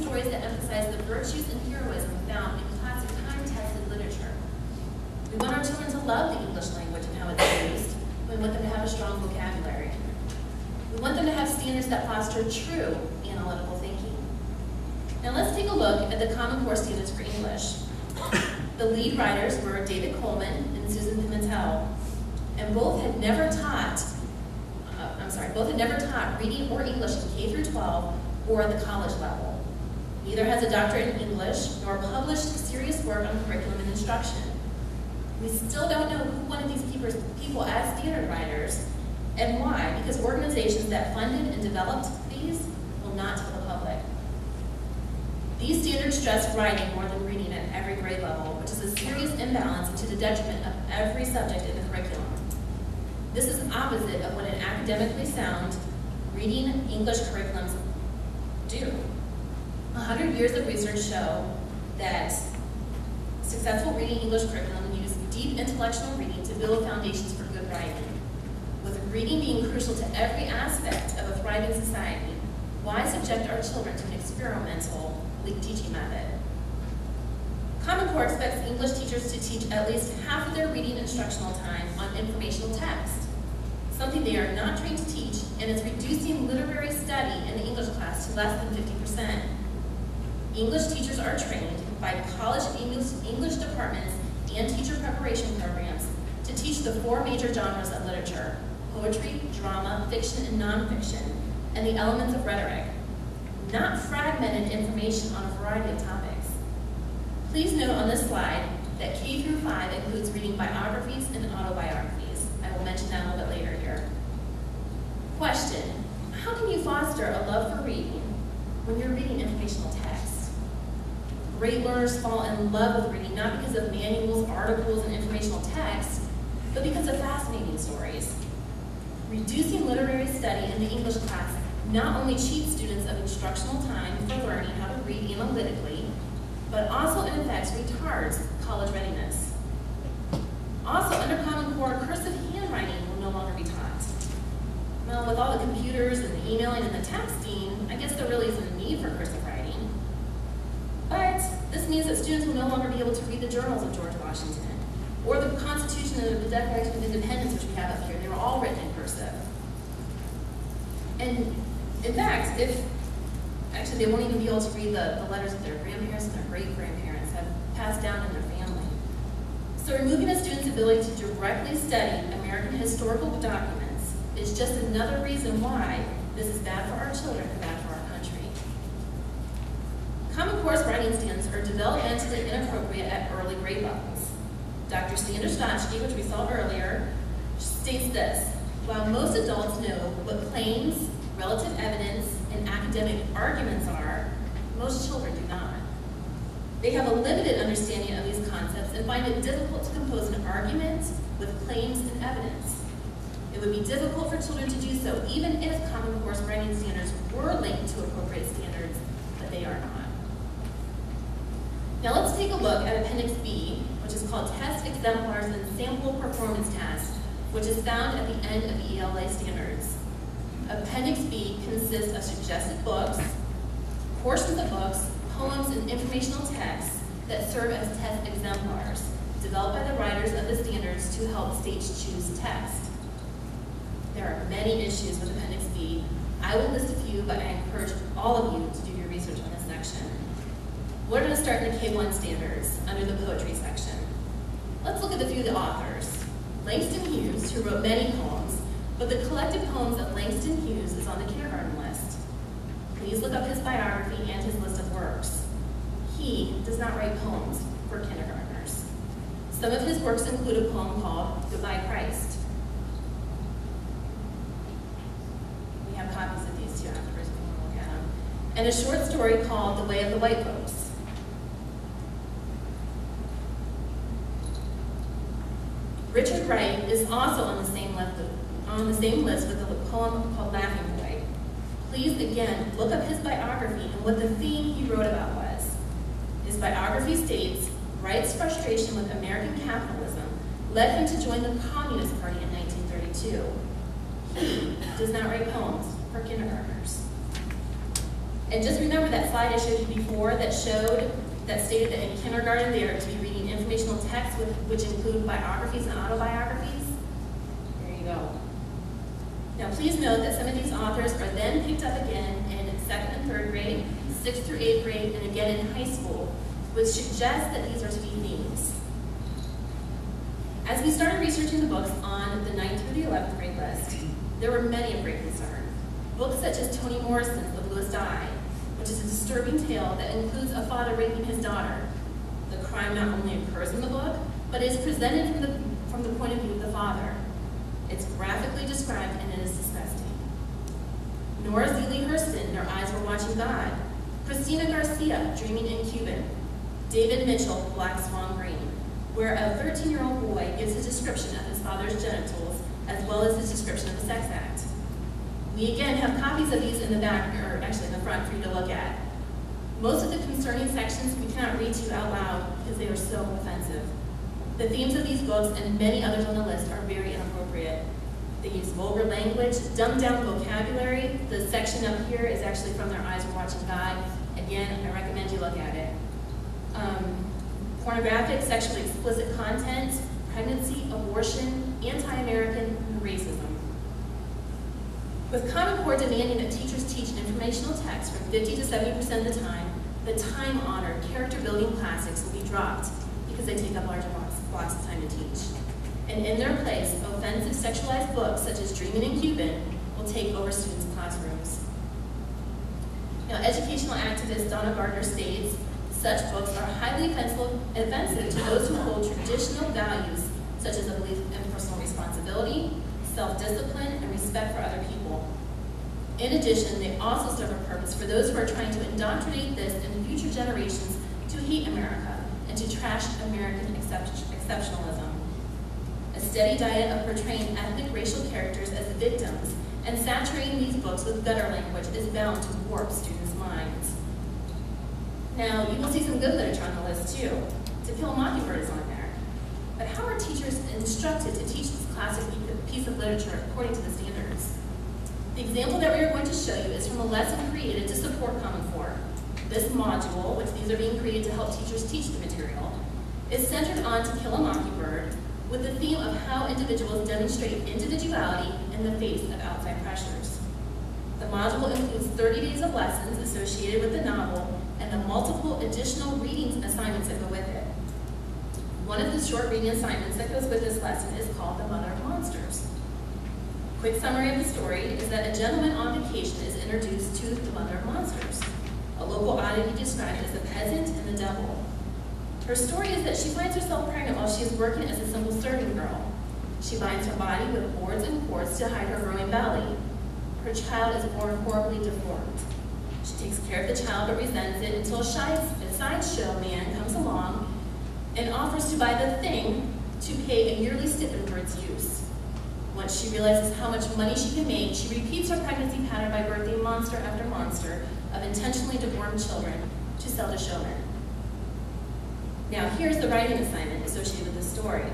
stories that emphasize the virtues and heroism found in classic time-tested literature. We want our children to love the English language and how it's used. We want them to have a strong vocabulary. We want them to have standards that foster true analytical thinking. Now let's take a look at the Common Core standards for English. The lead writers were David Coleman and Susan Pimentel, and both had never taught reading or English in K through 12 or at the college level. Neither has a doctorate in English nor published serious work on curriculum and instruction. We still don't know who one of these people as standard writers and why, because organizations that funded and developed these will not tell the public. These standards stress writing more than reading at every grade level, which is a serious imbalance and to the detriment of every subject in the curriculum. This is opposite of what an academically sound reading English curriculums do. 100 years of research show that successful reading English curriculum use deep intellectual reading to build foundations for good writing. With reading being crucial to every aspect of a thriving society, why subject our children to an experimental teaching method? Common Core expects English teachers to teach at least half of their reading instructional time on informational text, something they are not trained to teach, and is reducing literary study in the English class to less than 50%. English teachers are trained by college English departments and teacher preparation programs to teach the 4 major genres of literature: poetry, drama, fiction, and nonfiction, and the elements of rhetoric, not fragmented information on a variety of topics. Please note on this slide that K through 5 includes reading biographies and autobiographies. I will mention that a little bit later here. Question: how can you foster a love for reading when you're reading informational text? Great learners fall in love with reading not because of manuals, articles, and informational text, but because of fascinating stories. Reducing literary study in the English class not only cheats students of instructional time for learning how to read analytically, but also in effect retards college readiness. Also, under Common Core, cursive handwriting will no longer be taught. Well, with all the computers and the emailing and the texting, I guess there really isn't a need for cursive writing. But this means that students will no longer be able to read the journals of George Washington, or the Constitution and the Declaration of Independence, which we have up here. They were all written in cursive. And in fact, they won't even be able to read the letters that their grandparents and their great-grandparents have passed down in their family. So removing a student's ability to directly study American historical documents is just another reason why this is bad for our children and bad for our country. Common Core's writing standards are developmentally inappropriate at early grade levels. Dr. Sandra Stotchke, which we saw earlier, states this: while most adults know what claims, relative evidence, and academic arguments are, most children do not. They have a limited understanding of these concepts and find it difficult to compose an argument with claims and evidence. It would be difficult for children to do so even if Common Core's writing standards were linked to appropriate standards, but they are not. Now let's take a look at Appendix B, which is called Test, Exemplars, and Sample Performance Test, which is found at the end of ELA Standards. Appendix B consists of suggested books, portions of books, poems, and informational texts that serve as test exemplars, developed by the writers of the standards to help states choose text. There are many issues with Appendix B. I will list a few, but I encourage all of you to do your research on this section. We're going to start in the K1 standards under the poetry section. Let's look at a few of the authors. Langston Hughes, who wrote many poems, but the collected poems of Langston Hughes is on the kindergarten list. Please look up his biography and his list of works. He does not write poems for kindergartners. Some of his works include a poem called Goodbye Christ. We have copies of these too afterwards if you want to look at them. And a short story called The Way of the White Folks. Richard Wright is also on the same list with a poem called Laughing Boy. Please, again, look up his biography and what the theme he wrote about was. His biography states, Wright's frustration with American capitalism led him to join the Communist Party in 1932. He does not write poems for kindergartners. And just remember that slide I showed you before that stated that in kindergarten they are to be reading informational texts which include biographies and autobiographies. There you go. Now please note that some of these authors are then picked up again in 2nd and 3rd grade, 6th through 8th grade, and again in high school, which suggests that these are to be themes. As we started researching the books on the 9th through the 11th grade list, there were many of great concern. Books such as Toni Morrison's The Bluest Eye, which is a disturbing tale that includes a father raping his daughter. The crime not only occurs in the book, but is presented from the point of view of the father. It's graphically described and it is disgusting. Nora Zeeley Hurston, Their Eyes Were Watching God. Christina Garcia, Dreaming in Cuban. David Mitchell, Black Swan Green, where a 13-year-old boy gives a description of his father's genitals as well as his description of the sex act. We again have copies of these in the back, or actually in the front for you to look at. Most of the concerning sections we cannot read to you out loud because they are so offensive. The themes of these books and many others on the list are very inappropriate. They use vulgar language, dumbed down vocabulary. The section up here is actually from Their Eyes Were Watching God. Again, I recommend you look at it. Pornographic, sexually explicit content, pregnancy, abortion, anti-American, and racism. With Common Core demanding that teachers teach informational text from 50 to 70% of the time, the time-honored, character-building classics will be dropped because they take up larger blocks of time to teach. And in their place, offensive sexualized books such as Dreaming in Cuban will take over students' classrooms. Now, educational activist Donna Gardner states, such books are highly offensive to those who hold traditional values such as a belief in personal responsibility, self-discipline, and respect for other people. In addition, they also serve a purpose for those who are trying to indoctrinate this in future generations to hate America and to trash American exceptionalism. A steady diet of portraying ethnic racial characters as victims and saturating these books with gutter language is bound to warp students' minds. Now, you will see some good literature on the list too. To Kill a Mockingbird is on there. But how are teachers instructed to teach this classic piece of literature according to the standards? The example that we are going to show you is from a lesson created to support Common Core. This module, which these are being created to help teachers teach the material, is centered on To Kill a Mockingbird with the theme of how individuals demonstrate individuality in the face of outside pressures. The module includes 30 days of lessons associated with the novel and the multiple additional reading assignments that go with it. One of the short reading assignments that goes with this lesson is called The Mother of Monsters. Quick summary of the story is that a gentleman on vacation is introduced to the Mother of Monsters, a local oddity described as the peasant and the devil. Her story is that she finds herself pregnant while she is working as a simple serving girl. She binds her body with boards and cords to hide her growing belly. Her child is born horribly deformed. She takes care of the child but resents it until a sideshow man comes along and offers to buy the thing to pay a yearly stipend for its use. Once she realizes how much money she can make, she repeats her pregnancy pattern by birthing monster after monster of intentionally deformed children to sell to showmen. Now here's the writing assignment associated with this story.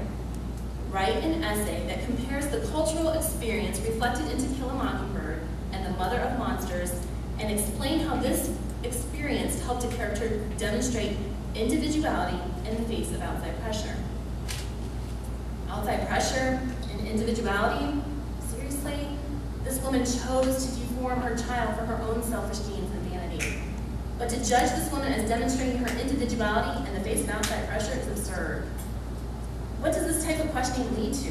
Write an essay that compares the cultural experience reflected in To Kill a Mockingbird and The Mother of Monsters and explain how this experience helped a character demonstrate individuality in the face of outside pressure. Outside pressure and individuality? Seriously? This woman chose to deform her child for her own selfish gains and vanity. But to judge this woman as demonstrating her individuality in the face of outside pressure is absurd. What does this type of questioning lead to?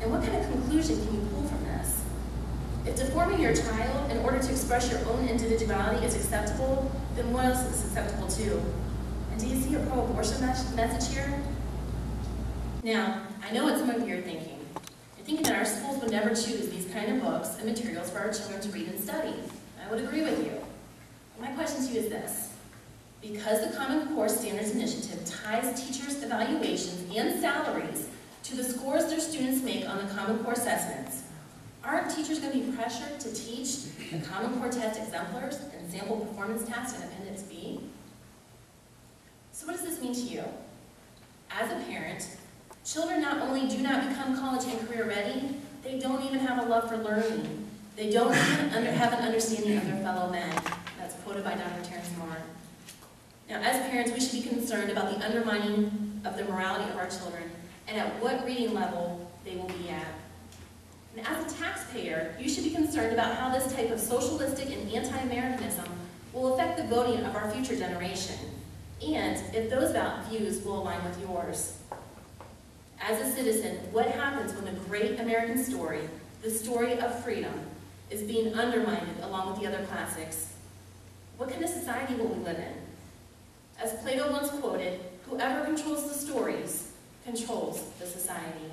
And what kind of conclusion can you pull from this? If deforming your child in order to express your own individuality is acceptable, then what else is acceptable too? And do you see a pro-abortion message here? Now, I know what some of you are thinking. You're thinking that our schools would never choose these kind of books and materials for our children to read and study. I would agree with you. My question to you is this. Because the Common Core Standards Initiative ties teachers' evaluations and salaries to the scores their students make on the Common Core assessments, aren't teachers going to be pressured to teach the Common Core test exemplars and sample performance tasks in Appendix B? So what does this mean to you? As a parent, children not only do not become college and career ready, they don't even have a love for learning. They don't even have an understanding of their fellow men. That's quoted by Now, as parents, we should be concerned about the undermining of the morality of our children and at what reading level they will be at. And as a taxpayer, you should be concerned about how this type of socialistic and anti-Americanism will affect the voting of our future generation, and if those views will align with yours. As a citizen, what happens when the great American story, the story of freedom, is being undermined along with the other classics? What kind of society will we live in? As Plato once quoted, whoever controls the stories controls the society.